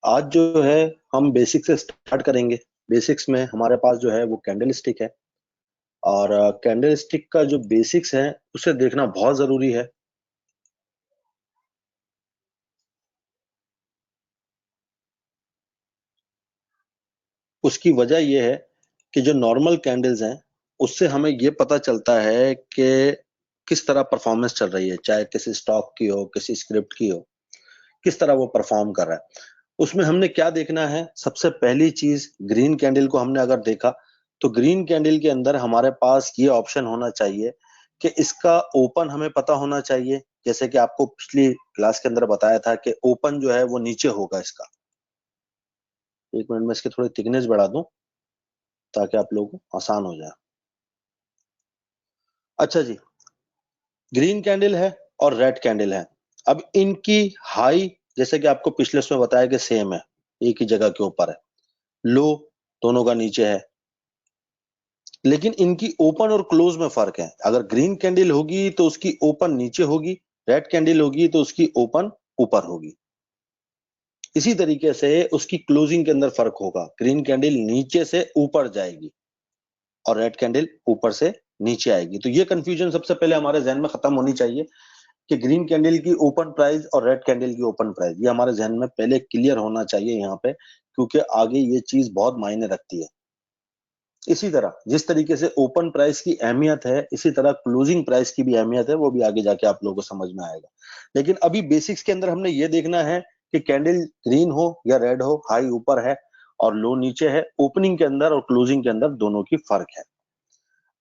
आज जो है हम बेसिक से स्टार्ट करेंगे। बेसिक्स में हमारे पास जो है वो कैंडल स्टिक है और कैंडल स्टिक का जो बेसिक्स है उसे देखना बहुत जरूरी है। उसकी वजह यह है कि जो नॉर्मल कैंडल्स हैं उससे हमें ये पता चलता है कि किस तरह परफॉर्मेंस चल रही है, चाहे किसी स्टॉक की हो, किसी स्क्रिप्ट की हो, किस तरह वो परफॉर्म कर रहा है। उसमें हमने क्या देखना है, सबसे पहली चीज ग्रीन कैंडल को हमने अगर देखा तो ग्रीन कैंडल के अंदर हमारे पास ये ऑप्शन होना चाहिए कि इसका ओपन हमें पता होना चाहिए। जैसे कि आपको पिछली क्लास के अंदर बताया था कि ओपन जो है वो नीचे होगा इसका। एक मिनट में इसकी थोड़ी थिकनेस बढ़ा दूं ताकि आप लोगों को आसान हो जाए। अच्छा जी, ग्रीन कैंडल है और रेड कैंडल है। अब इनकी हाई जैसे कि आपको पिछले उसमें बताया कि सेम है, एक ही जगह के ऊपर है। लो दोनों का नीचे है, लेकिन इनकी ओपन और क्लोज में फर्क है। अगर ग्रीन कैंडल होगी तो उसकी ओपन नीचे होगी, रेड कैंडल होगी तो उसकी ओपन ऊपर होगी। इसी तरीके से उसकी क्लोजिंग के अंदर फर्क होगा, ग्रीन कैंडल नीचे से ऊपर जाएगी और रेड कैंडल ऊपर से नीचे आएगी। तो ये कंफ्यूजन सबसे पहले हमारे जहन में खत्म होनी चाहिए कि ग्रीन कैंडल की ओपन प्राइस और रेड कैंडल की ओपन प्राइस, ये हमारे जहन में पहले क्लियर होना चाहिए यहाँ पे, क्योंकि आगे ये चीज बहुत मायने रखती है। इसी तरह जिस तरीके से ओपन प्राइस की अहमियत है, इसी तरह क्लोजिंग प्राइस की भी अहमियत है, वो भी आगे जाके आप लोगों को समझ में आएगा। लेकिन अभी बेसिक्स के अंदर हमने ये देखना है कि कैंडल ग्रीन हो या रेड हो, हाई ऊपर है और लो नीचे है, ओपनिंग के अंदर और क्लोजिंग के अंदर दोनों की फर्क है।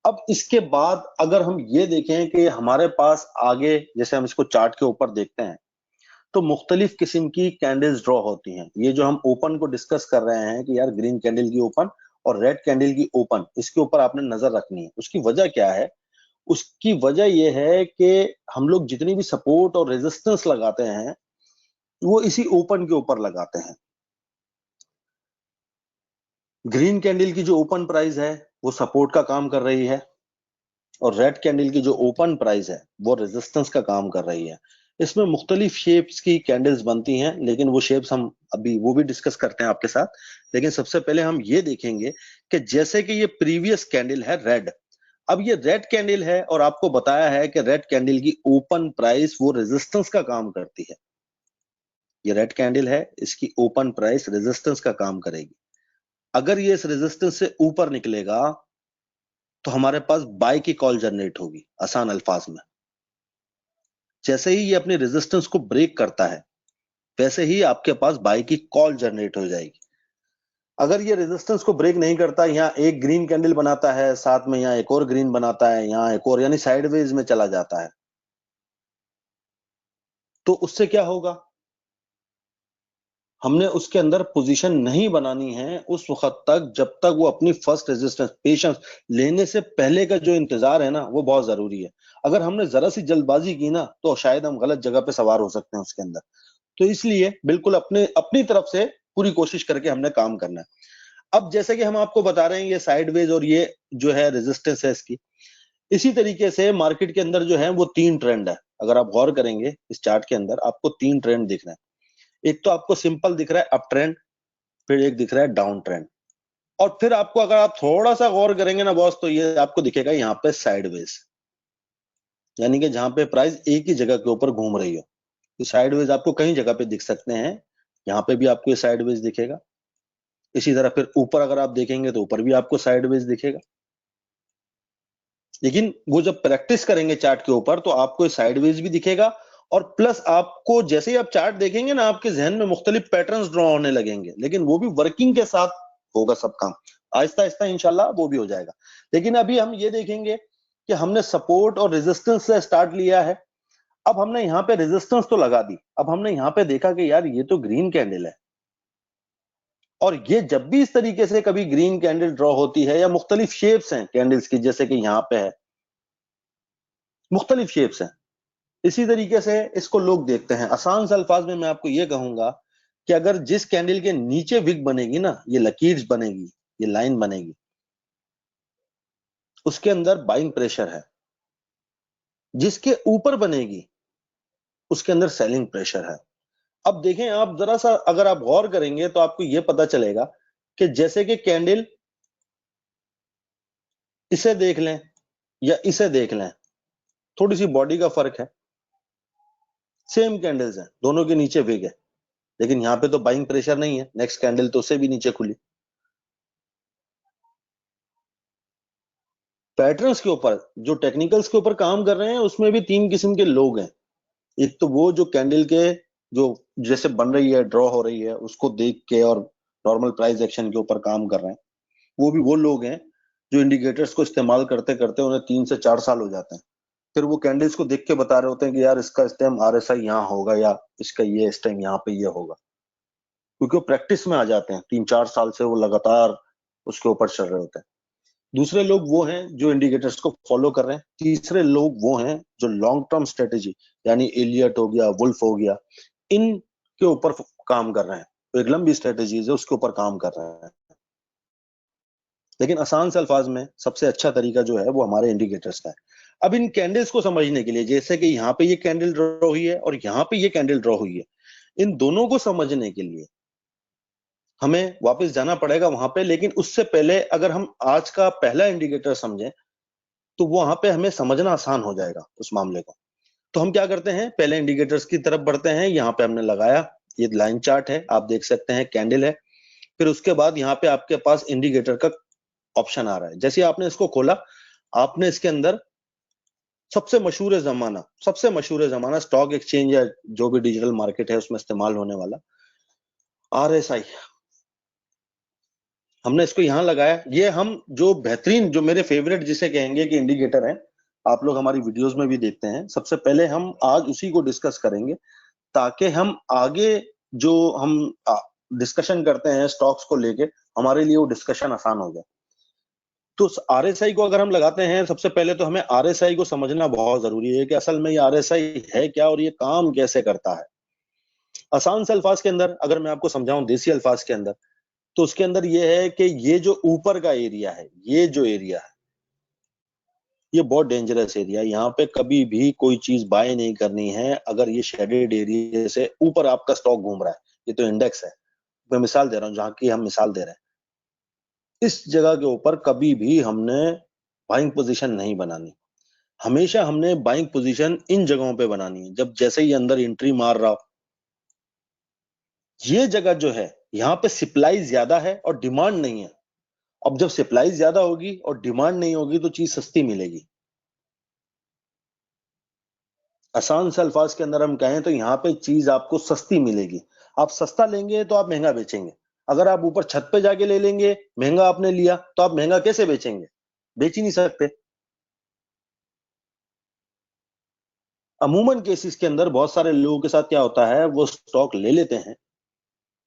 अब इसके बाद अगर हम ये देखें कि हमारे पास आगे, जैसे हम इसको चार्ट के ऊपर देखते हैं, तो मुख्तलिफ किस्म की कैंडल्स ड्रॉ होती हैं। ये जो हम ओपन को डिस्कस कर रहे हैं कि यार ग्रीन कैंडल की ओपन और रेड कैंडल की ओपन, इसके ऊपर आपने नजर रखनी है। उसकी वजह क्या है? उसकी वजह यह है कि हम लोग जितनी भी सपोर्ट और रेजिस्टेंस लगाते हैं वो इसी ओपन के ऊपर लगाते हैं। ग्रीन कैंडल की जो ओपन प्राइस है वो सपोर्ट का काम कर रही है और रेड कैंडल की जो ओपन प्राइस है वो रेजिस्टेंस का काम कर रही है। इसमें मुख्तलिफ शेप्स की कैंडल्स बनती हैं, लेकिन वो शेप्स हम अभी वो भी डिस्कस करते हैं आपके साथ। लेकिन सबसे पहले हम ये देखेंगे कि जैसे कि ये प्रीवियस कैंडल है रेड, अब ये रेड कैंडल है और आपको बताया है कि रेड कैंडल की ओपन प्राइस वो रेजिस्टेंस का काम करती है। ये रेड कैंडल है, इसकी ओपन प्राइस रेजिस्टेंस का काम करेगी। अगर ये इस रेजिस्टेंस से ऊपर निकलेगा तो हमारे पास बाय की कॉल जनरेट होगी। आसान अल्फाज में, जैसे ही ये अपने रेजिस्टेंस को ब्रेक करता है वैसे ही आपके पास बाय की कॉल जनरेट हो जाएगी। अगर ये रेजिस्टेंस को ब्रेक नहीं करता, यहाँ एक ग्रीन कैंडल बनाता है, साथ में यहाँ एक और ग्रीन बनाता है, यहाँ एक और, यानी साइडवेज में चला जाता है, तो उससे क्या होगा? हमने उसके अंदर पोजीशन नहीं बनानी है उस वक्त तक जब तक वो अपनी फर्स्ट रेजिस्टेंस, पेशेंस लेने से पहले का जो इंतजार है ना, वो बहुत जरूरी है। अगर हमने जरा सी जल्दबाजी की ना तो शायद हम गलत जगह पे सवार हो सकते हैं उसके अंदर। तो इसलिए बिल्कुल अपने अपनी तरफ से पूरी कोशिश करके हमने काम करना है। अब जैसे कि हम आपको बता रहे हैं ये साइडवेज और ये जो है रेजिस्टेंस है इसकी, इसी तरीके से मार्केट के अंदर जो है वो तीन ट्रेंड है। अगर आप गौर करेंगे इस चार्ट के अंदर आपको तीन ट्रेंड दिख रहे हैं। एक तो आपको सिंपल दिख रहा है अप ट्रेंड, फिर एक दिख रहा है डाउन ट्रेंड, और फिर आपको अगर आप थोड़ा सा गौर करेंगे ना बॉस तो ये आपको दिखेगा यहाँ पे साइडवेज, यानी कि जहां पे प्राइस एक ही जगह के ऊपर घूम रही हो। तो साइडवेज आपको कई जगह पे दिख सकते हैं, यहाँ पे भी आपको ये साइडवेज दिखेगा। इसी तरह फिर ऊपर अगर आप देखेंगे तो ऊपर भी आपको साइडवेज दिखेगा। लेकिन वो जब प्रैक्टिस करेंगे चार्ट के ऊपर तो आपको साइडवेज भी दिखेगा, और प्लस आपको जैसे ही आप चार्ट देखेंगे ना आपके जहन में मुख्तलिफ पैटर्न्स ड्रॉ होने लगेंगे, लेकिन वो भी वर्किंग के साथ होगा सब काम। आहिस्ता आहिस्ता इंशाल्लाह वो भी हो जाएगा। लेकिन अभी हम ये देखेंगे कि हमने सपोर्ट और रेजिस्टेंस से स्टार्ट लिया है। अब हमने यहाँ पे रेजिस्टेंस तो लगा दी, अब हमने यहाँ पे देखा कि यार ये तो ग्रीन कैंडल है, और ये जब भी इस तरीके से कभी ग्रीन कैंडल ड्रॉ होती है या मुख्तलिफ शेप्स हैं कैंडल्स की, जैसे कि यहाँ पे है मुख्तलिफ शेप्स हैं, इसी तरीके से इसको लोग देखते हैं। आसान से अल्फाज में मैं आपको ये कहूंगा कि अगर जिस कैंडल के नीचे विक बनेगी ना, ये लकीर्स बनेगी, ये लाइन बनेगी, उसके अंदर बाइंग प्रेशर है। जिसके ऊपर बनेगी उसके अंदर सेलिंग प्रेशर है। अब देखें आप जरा सा, अगर आप गौर करेंगे तो आपको यह पता चलेगा कि जैसे कि कैंडल, इसे देख लें या इसे देख लें, थोड़ी सी बॉडी का फर्क है, सेम कैंडल्स हैं, दोनों के नीचे विग है, लेकिन यहां पे तो बाइंग प्रेशर नहीं है, नेक्स्ट कैंडल तो उससे भी नीचे खुली। पैटर्न्स के ऊपर, जो टेक्निकल्स के ऊपर काम कर रहे हैं, उसमें भी तीन किस्म के लोग हैं। एक तो वो जो कैंडल के जो जैसे बन रही है, ड्रॉ हो रही है, उसको देख के और नॉर्मल प्राइस एक्शन के ऊपर काम कर रहे हैं। वो भी वो लोग हैं जो इंडिकेटर्स को इस्तेमाल करते करते उन्हें 3 से 4 साल हो जाते हैं, फिर वो कैंडल्स को देख के बता रहे होते हैं कि यार इसका इस टाइम RSI यहाँ होगा या इसका ये इस टाइम यहाँ पे ये होगा, क्योंकि वो प्रैक्टिस में आ जाते हैं, 3-4 साल से वो लगातार उसके ऊपर चल रहे होते हैं। दूसरे लोग वो हैं जो इंडिकेटर्स को फॉलो कर रहे हैं। तीसरे लोग वो हैं जो लॉन्ग टर्म स्ट्रेटेजी, यानी एलियट हो गया, वुल्फ हो गया, इन के ऊपर काम कर रहे हैं, तो एक लंबी स्ट्रेटेजीज है उसके ऊपर काम कर रहे हैं। लेकिन आसान से अल्फाज में सबसे अच्छा तरीका जो है वो हमारे इंडिकेटर्स का है। अब इन कैंडल्स को समझने के लिए, जैसे कि यहाँ पे ये कैंडल ड्रॉ हुई है और यहाँ पे ये कैंडल ड्रॉ हुई है, इन दोनों को समझने के लिए हमें वापस जाना पड़ेगा वहां पे। लेकिन उससे पहले अगर हम आज का पहला इंडिकेटर समझें तो वहां पे हमें समझना आसान हो जाएगा उस मामले को। तो हम क्या करते हैं, पहले इंडिकेटर्स की तरफ बढ़ते हैं। यहाँ पे हमने लगाया, ये लाइन चार्ट है, आप देख सकते हैं कैंडल है। फिर उसके बाद यहाँ पे आपके पास इंडिकेटर का ऑप्शन आ रहा है। जैसे आपने इसको खोला, आपने इसके अंदर सबसे मशहूर जमाना स्टॉक एक्सचेंज या जो भी डिजिटल मार्केट है उसमें इस्तेमाल होने वाला RSI, हमने इसको यहां लगाया। ये हम जो बेहतरीन, जो मेरे फेवरेट जिसे कहेंगे कि इंडिकेटर है, आप लोग हमारी वीडियोस में भी देखते हैं, सबसे पहले हम आज उसी को डिस्कस करेंगे, ताकि हम आगे जो हम डिस्कशन करते हैं स्टॉक्स को लेके, हमारे लिए वो डिस्कशन आसान हो जाए। तो RSI को अगर हम लगाते हैं, सबसे पहले तो हमें RSI को समझना बहुत जरूरी है कि असल में ये RSI है क्या और ये काम कैसे करता है। आसान से अल्फाज के अंदर अगर मैं आपको समझाऊं, देसी अल्फाज के अंदर, तो उसके अंदर ये है कि ये जो ऊपर का एरिया है, ये जो एरिया है, ये बहुत डेंजरस एरिया है। यहाँ पे कभी भी कोई चीज बाय नहीं करनी है अगर ये शेडेड एरिया से ऊपर आपका स्टॉक घूम रहा है। ये तो इंडेक्स है, मैं मिसाल दे रहा हूँ, जहां की हम मिसाल दे रहे हैं, इस जगह के ऊपर कभी भी हमने बाइंग पोजीशन नहीं बनानी। हमेशा हमने बाइंग पोजीशन इन जगहों पे बनानी है, जब जैसे ही अंदर एंट्री मार रहा हो। ये जगह जो है, यहाँ पे सप्लाई ज्यादा है और डिमांड नहीं है। अब जब सप्लाई ज्यादा होगी और डिमांड नहीं होगी तो चीज सस्ती मिलेगी। आसान से अल्फाज के अंदर हम कहें तो यहाँ पे चीज आपको सस्ती मिलेगी। आप सस्ता लेंगे तो आप महंगा बेचेंगे। अगर आप ऊपर छत पे जाके ले लेंगे, महंगा आपने लिया, तो आप महंगा कैसे बेचेंगे? बेच ही नहीं सकते। अमूमन केसेस के अंदर बहुत सारे लोगों के साथ क्या होता है, वो स्टॉक ले लेते हैं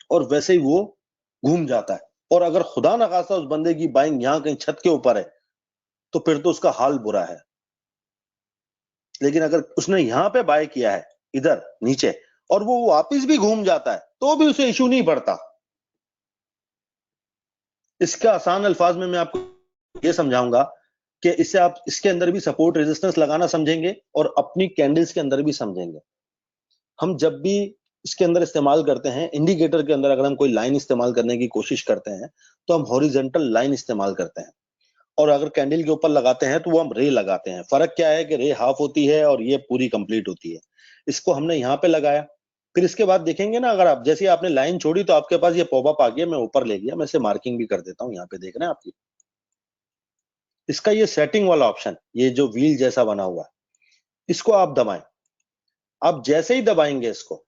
और वैसे ही वो घूम जाता है। और अगर खुदा न खास्ता उस बंदे की बाइंग यहाँ कहीं छत के ऊपर है, तो फिर तो उसका हाल बुरा है। लेकिन अगर उसने यहाँ पे बाय किया है, इधर नीचे, और वो वापस भी घूम जाता है, तो भी उसे इशू नहीं पड़ता। इसका आसान अल्फाज में मैं आपको ये समझाऊंगा कि इससे आप इसके अंदर भी सपोर्ट रेजिस्टेंस लगाना समझेंगे और अपनी कैंडल्स के अंदर भी समझेंगे। हम जब भी इसके अंदर इस्तेमाल करते हैं, इंडिकेटर के अंदर अगर हम कोई लाइन इस्तेमाल करने की कोशिश करते हैं, तो हम हॉरिजॉन्टल लाइन इस्तेमाल करते हैं। और अगर कैंडल के ऊपर लगाते हैं तो वो हम रे लगाते हैं। फर्क क्या है कि रे हाफ होती है और ये पूरी कंप्लीट होती है। इसको हमने यहाँ पे लगाया, फिर इसके बाद देखेंगे ना, अगर आप जैसे ही आपने लाइन छोड़ी तो आपके पास ये पॉपअप आ गया, मैं ऊपर ले गया, मैं इसे मार्किंग भी कर देता हूँ, यहाँ पे देख रहे हैं आपकी। इसका ये सेटिंग वाला ऑप्शन, ये जो व्हील जैसा बना हुआ है, इसको आप दबाएं। आप जैसे ही दबाएंगे इसको,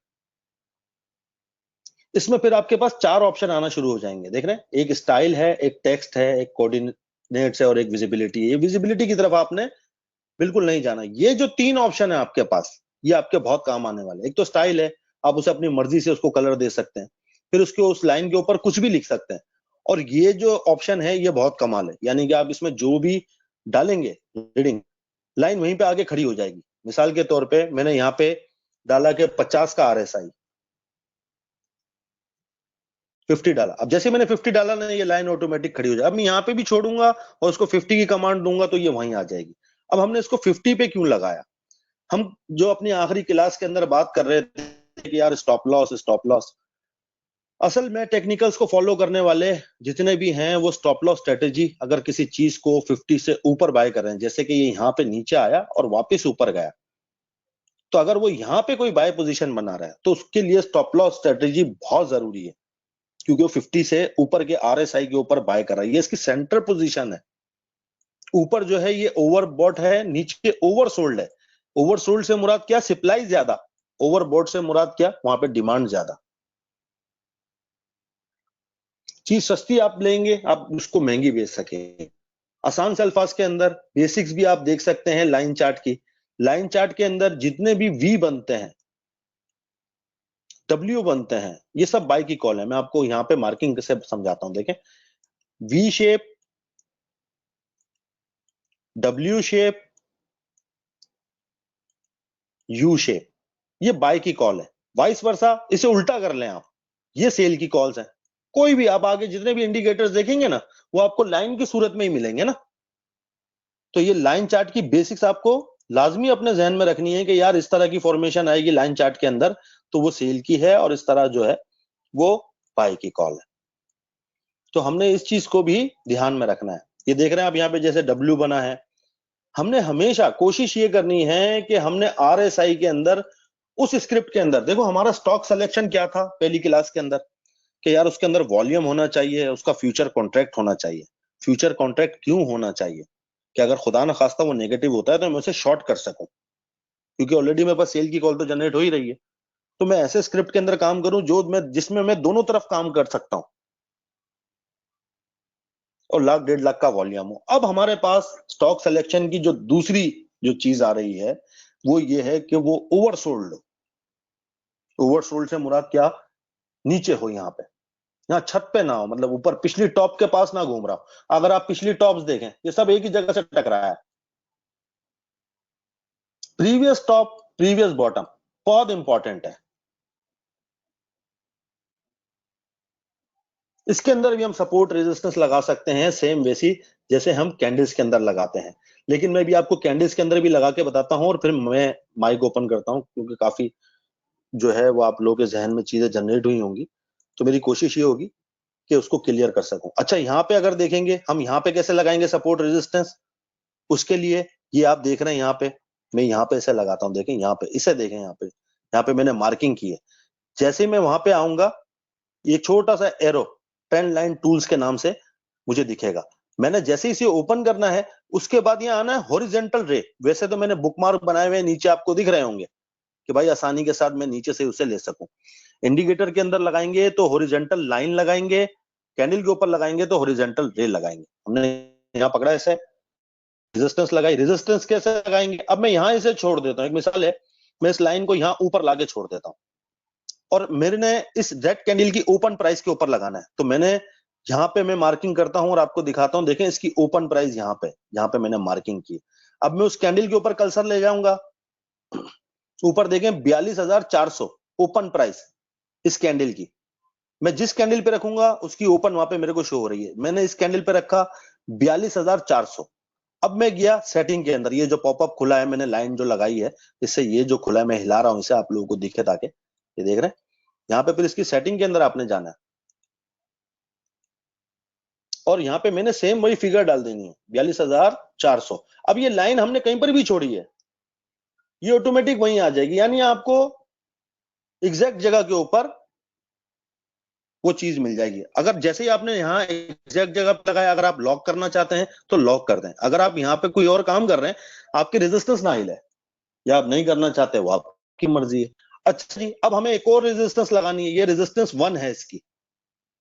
इसमें फिर आपके पास 4 ऑप्शन आना शुरू हो जाएंगे। देख रहे हैं, एक स्टाइल है, एक टेक्स्ट है, एक कोऑर्डिनेट्स है और एक विजिबिलिटी है। ये विजिबिलिटी की तरफ आपने बिल्कुल नहीं जाना। ये जो 3 ऑप्शन है आपके पास, ये आपके बहुत काम आने वाले। एक तो स्टाइल है, आप उसे अपनी मर्जी से उसको कलर दे सकते हैं, फिर उसके उस लाइन के ऊपर कुछ भी लिख सकते हैं। और ये जो ऑप्शन है ये बहुत कमाल है, यानी कि आप इसमें जो भी डालेंगे रीडिंग, लाइन वहीं पे आगे खड़ी हो जाएगी। मिसाल के तौर पे मैंने यहाँ पे डाला कि 50 का RSI, 50 डाला। अब जैसे मैंने 50 डाला ना, ये लाइन ऑटोमेटिक खड़ी हो जाए। अब मैं यहाँ पे भी छोड़ूंगा और उसको 50 की कमांड दूंगा तो ये वहीं आ जाएगी। अब हमने इसको 50 पे क्यों लगाया? हम जो अपनी आखिरी क्लास के अंदर बात कर रहे थे हैं कि यार स्टॉप लॉस। असल में टेक्निकल्स को फॉलो करने वाले जितने भी हैं वो स्टॉप लॉस स्ट्रेटेजी अगर किसी चीज को 50 से ऊपर बाय कर रहे हैं, जैसे कि ये यहाँ पे नीचे आया और वापस ऊपर गया, तो अगर वो यहाँ पे कोई बाय पोजीशन बना रहा है तो उसके लिए स्टॉप लॉस स्ट्रेटेजी बहुत जरूरी है, क्योंकि वो 50 से ऊपर के आरएसआई के ऊपर बाय कर रहा है। ये इसकी सेंटर पोजीशन है। ऊपर जो है ये ओवरबॉट है, नीचे ओवरसोल्ड है। ओवरसोल्ड से मुराद क्या? सप्लाई ज्यादा। ओवरबॉट से मुराद क्या? वहां पे डिमांड ज्यादा। चीज सस्ती आप लेंगे, आप उसको महंगी बेच सकेंगे। आसान से अल्फाज के अंदर बेसिक्स भी आप देख सकते हैं लाइन चार्ट की। लाइन चार्ट के अंदर जितने भी वी बनते हैं, डब्ल्यू बनते हैं, ये सब बाय की कॉल है। मैं आपको यहां पे मार्किंग से समझाता हूं। देखें, V shape, W shape, U shape, ये बाय की कॉल है। वाइस वर्सा इसे उल्टा कर लें आप, ये सेल की कॉल्स हैं। कोई भी आप आगे जितने भी इंडिकेटर्स देखेंगे ना, वो आपको लाइन की सूरत में ही मिलेंगे ना। तो ये लाइन चार्ट की बेसिक्स आपको लाजमी अपने जहन में रखनी है कि यार इस तरह की फॉर्मेशन आएगी लाइन चार्ट के अंदर तो वो सेल की है, और इस तरह जो है वो बाय की कॉल है। तो हमने इस चीज को भी ध्यान में रखना है। ये देख रहे हैं आप यहाँ पे जैसे डब्ल्यू बना है, हमने हमेशा कोशिश ये करनी है कि हमने आरएसआई के अंदर, उस स्क्रिप्ट के अंदर, देखो हमारा स्टॉक सिलेक्शन क्या था पहली क्लास के अंदर, कि यार उसके अंदर वॉल्यूम होना चाहिए, उसका फ्यूचर कॉन्ट्रैक्ट होना चाहिए। फ्यूचर कॉन्ट्रैक्ट क्यों होना चाहिए? कि अगर खुदा ना खास्ता वो नेगेटिव होता है तो मैं उसे शॉर्ट कर सकूं, क्योंकि ऑलरेडी मेरे पास सेल की कॉल तो जनरेट हो ही रही है। तो मैं ऐसे स्क्रिप्ट के अंदर काम करूं जिसमें मैं दोनों तरफ काम कर सकता हूं, और लाख 1.5 लाख का वॉल्यूम हो। अब हमारे पास स्टॉक सिलेक्शन की जो दूसरी जो चीज आ रही है वो ये है कि वो ओवरसोल्ड हो। ओवरसोल्ड से मुराद क्या? नीचे हो, यहाँ पे, यहाँ छत पे ना हो, मतलब ऊपर पिछली टॉप के पास ना घूम रहा हो। अगर आप पिछली टॉप्स देखें, ये सब एक ही जगह से टकराया है। प्रीवियस टॉप, प्रीवियस बॉटम बहुत इंपॉर्टेंट है। इसके अंदर भी हम सपोर्ट रेजिस्टेंस लगा सकते हैं, सेम वैसी जैसे हम कैंडल्स के अंदर लगाते हैं। लेकिन मैं भी आपको कैंडल्स के अंदर भी लगा के बताता हूं, और फिर मैं माइक ओपन करता हूं, क्योंकि काफी जो है वो आप लोगों के जहन में चीजें जनरेट हुई होंगी। तो मेरी कोशिश ये होगी कि उसको क्लियर कर सकूं। अच्छा, यहाँ पे अगर देखेंगे हम, यहाँ पे कैसे लगाएंगे सपोर्ट रेजिस्टेंस? उसके लिए ये आप देख रहे हैं यहाँ पे, मैं यहाँ पे ऐसे लगाता हूँ। देखें यहाँ पे, इसे देखें यहाँ पे मैंने मार्किंग की है। जैसे ही मैं वहां पे आऊंगा, ये छोटा सा एरो ट्रेंड लाइन टूल्स के नाम से मुझे दिखेगा। मैंने जैसे ही इसे ओपन करना है, उसके बाद यहाँ आना है हॉरिजेंटल रे। वैसे तो मैंने बुकमार्क बनाए हुए नीचे, आपको दिख रहे होंगे कि भाई आसानी के साथ मैं नीचे से उसे ले सकूं। इंडिकेटर के अंदर लगाएंगे तो हॉरिजेंटल लाइन लगाएंगे, कैंडल के ऊपर लगाएंगे तो हॉरिजेंटल रे लगाएंगे। हमने यहाँ पकड़ा ऐसे, रेजिस्टेंस लगाई। रेजिस्टेंस कैसे लगाएंगे? अब मैं यहाँ इसे छोड़ देता हूँ। एक मिसाल है, मैं इस लाइन को यहाँ ऊपर लाके छोड़ देता हूँ, और मेरे ने इस रेड कैंडल की ओपन प्राइस के ऊपर लगाना है। तो मैंने यहाँ पे मैं मार्किंग करता हूं और आपको दिखाता हूं। देखें इसकी ओपन प्राइस यहाँ पे मैंने मार्किंग की। अब मैं उस कैंडल के ऊपर कर्सर ले जाऊंगा, ऊपर देखें 42,400 ओपन प्राइस इस कैंडल की। मैं जिस कैंडल पे रखूंगा उसकी ओपन वहां पे मेरे को शो हो रही है। मैंने इस कैंडल पे रखा 42,400। अब मैं गया सेटिंग के अंदर, ये जो पॉपअप खुला है, मैंने लाइन जो लगाई है, इससे ये जो खुला है मैं हिला रहा हूं इसे, आप लोगों को दिखे ताकि, ये देख रहे हैं यहाँ पे। फिर इसकी सेटिंग के अंदर आपने जाना है, और यहाँ पे मैंने सेम वही फिगर डाल देनी है 42,400। अब ये लाइन हमने कहीं पर भी छोड़ी है, ये ऑटोमेटिक वहीं आ जाएगी, यानी आपको एग्जैक्ट जगह के ऊपर वो चीज मिल जाएगी। अगर जैसे ही आपने यहाँ एग्जैक्ट जगह पे लगाया, अगर आप लॉक करना चाहते हैं तो लॉक कर दें। अगर आप यहाँ पे कोई और काम कर रहे हैं, आपकी रेजिस्टेंस ना हिले, या आप नहीं करना चाहते, वो आपकी मर्जी है। अच्छा जी, अब हमें एक और रेजिस्टेंस लगानी है। ये रेजिस्टेंस 1 है इसकी,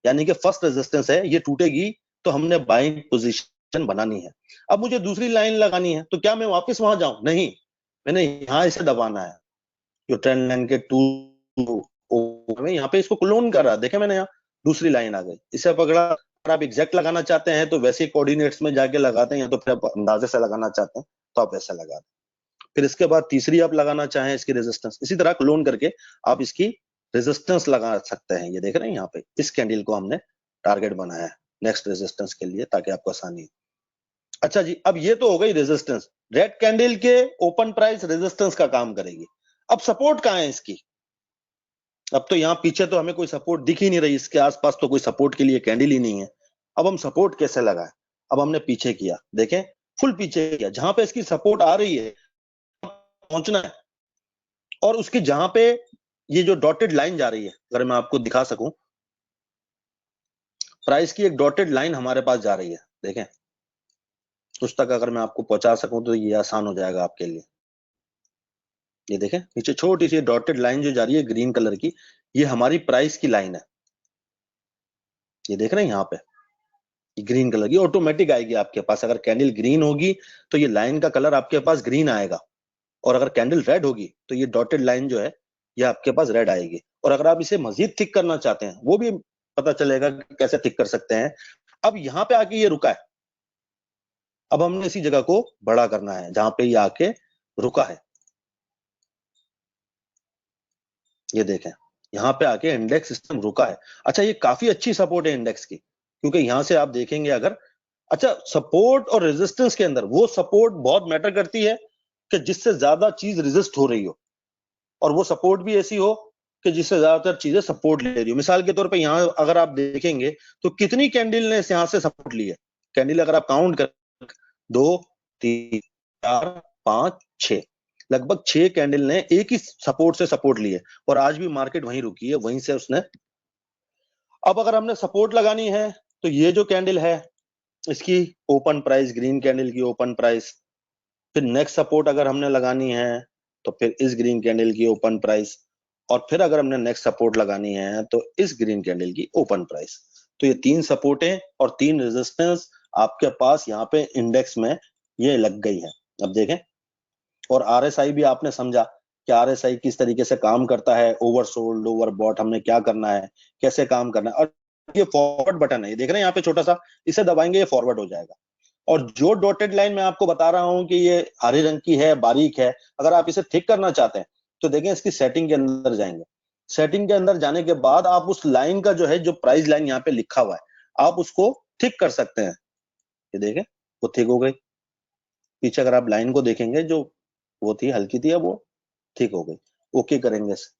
यानी कि फर्स्ट रेजिस्टेंस है, ये टूटेगी तो हमने बाइंग पोजीशन बनानी है। अब मुझे दूसरी लाइन लगानी है, तो क्या मैं वापस वहां जाऊं? नहीं, मैंने यहां इसे दबाना है। जो ट्रेंड लाइन के टू में यहाँ पे इसको क्लोन कर रहा है, देखे मैंने यहाँ दूसरी लाइन आ गई, इसे पकड़ा। अगर आप एग्जैक्ट लगाना चाहते हैं तो वैसे कोऑर्डिनेट्स में जाके लगाते हैं, या तो फिर आप अंदाजे से लगाना चाहते हैं तो आप वैसे लगा दें। फिर इसके बाद तीसरी आप लगाना चाहें इसकी रेजिस्टेंस, इसी तरह क्लोन करके आप इसकी रेजिस्टेंस लगा सकते हैं। ये देख रहे हैं यहाँ पे इस कैंडल को हमने टारगेट बनाया है नेक्स्ट रेजिस्टेंस के लिए, ताकि आपको आसानी हो। अच्छा जी, अब ये तो हो गई रेजिस्टेंस। रेड कैंडल के ओपन प्राइस रेजिस्टेंस का काम करेगी। अब सपोर्ट कहाँ है इसकी? अब तो यहाँ पीछे तो हमें कोई सपोर्ट दिख ही नहीं रही, इसके आसपास तो कोई सपोर्ट के लिए कैंडल ही नहीं है। अब हम सपोर्ट कैसे लगाएं? अब हमने पीछे किया, देखें फुल पीछे किया, जहां पे इसकी सपोर्ट आ रही है पहुंचना है। और उसकी जहां पे ये जो डॉटेड लाइन जा रही है, अगर मैं आपको दिखा सकूं, प्राइस की एक डॉटेड लाइन हमारे पास जा रही है, देखें उस तक अगर मैं आपको पहुंचा सकूं तो ये आसान हो जाएगा आपके लिए। ये देखें नीचे छोटी सी डॉटेड लाइन जो जा रही है ग्रीन कलर की, ये हमारी प्राइस की लाइन है। ये देख रहे हैं यहाँ पे ग्रीन कलर की ऑटोमेटिक आएगी आपके पास। अगर कैंडल ग्रीन होगी तो ये लाइन का कलर आपके पास ग्रीन आएगा, और अगर कैंडल रेड होगी तो ये डॉटेड लाइन जो है ये आपके पास रेड आएगी। और अगर आप इसे मजीद थिक करना चाहते हैं वो भी पता चलेगा कि कैसे थिक कर सकते हैं। अब यहाँ पे आके ये रुका है, अब हमने इसी जगह को बड़ा करना है जहां पे ये आके रुका है। ये देखें यहाँ पे आके इंडेक्स सिस्टम रुका है। अच्छा ये काफी अच्छी सपोर्ट है इंडेक्स की, क्योंकि यहां से आप देखेंगे अगर, अच्छा सपोर्ट और रेजिस्टेंस के अंदर वो सपोर्ट बहुत मैटर करती है कि जिससे ज्यादा चीज रेजिस्ट हो रही हो, और वो सपोर्ट भी ऐसी हो कि जिससे ज्यादातर चीजें सपोर्ट ले रही हो। मिसाल के तौर पे यहाँ अगर आप देखेंगे तो कितनी कैंडल ने यहाँ से सपोर्ट ली है, कैंडल अगर आप काउंट कर, 2 3 4 5 6, लगभग 6 कैंडल ने एक ही सपोर्ट से सपोर्ट ली है, और आज भी मार्केट वहीं रुकी है, वहीं से उसने। अब अगर हमने सपोर्ट लगानी है तो ये जो कैंडल है इसकी ओपन प्राइस, ग्रीन कैंडल की ओपन प्राइस, फिर नेक्स्ट सपोर्ट अगर हमने लगानी है तो फिर इस ग्रीन कैंडल की ओपन प्राइस, और फिर अगर हमने नेक्स्ट सपोर्ट लगानी है तो इस ग्रीन कैंडल की ओपन प्राइस। तो ये 3 सपोर्टें और 3 रेजिस्टेंस आपके पास यहाँ पे इंडेक्स में ये लग गई है। अब देखें, और आरएसआई भी आपने समझा कि आरएसआई किस तरीके से काम करता है, ओवरसोल्ड ओवरबॉट हमने क्या करना है, कैसे काम करना है। और ये फॉरवर्ड बटन है, ये देख रहे हैं यहाँ पे छोटा सा, इसे दबाएंगे ये फॉरवर्ड हो जाएगा। और जो डॉटेड लाइन मैं आपको बता रहा हूं कि ये हरे रंग की है, बारीक है, अगर आप इसे थिक करना चाहते हैं तो देखें इसकी सेटिंग के अंदर जाएंगे। सेटिंग के अंदर जाने के बाद आप उस लाइन का जो है, जो प्राइस लाइन यहाँ पे लिखा हुआ है, आप उसको थिक कर सकते हैं। ये देखें वो थिक हो गई। पीछे अगर आप लाइन को देखेंगे जो वो थी हल्की थी, अब वो ठीक हो गई। ओके करेंगे इसे।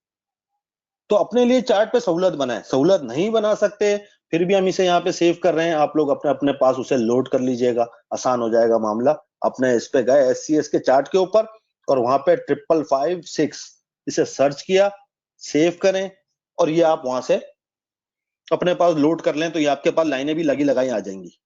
तो अपने लिए चार्ट पे सहूलत बनाए, सहूलत नहीं बना सकते फिर भी हम इसे यहाँ पे सेव कर रहे हैं, आप लोग अपने अपने पास उसे लोड कर लीजिएगा, आसान हो जाएगा मामला। अपने इस पे गए SCS के चार्ट के ऊपर, और वहां पे 5556 इसे सर्च किया, सेव करें, और ये आप वहां से अपने पास लोड कर लें तो ये आपके पास लाइनें भी लगी लगाई आ जाएंगी।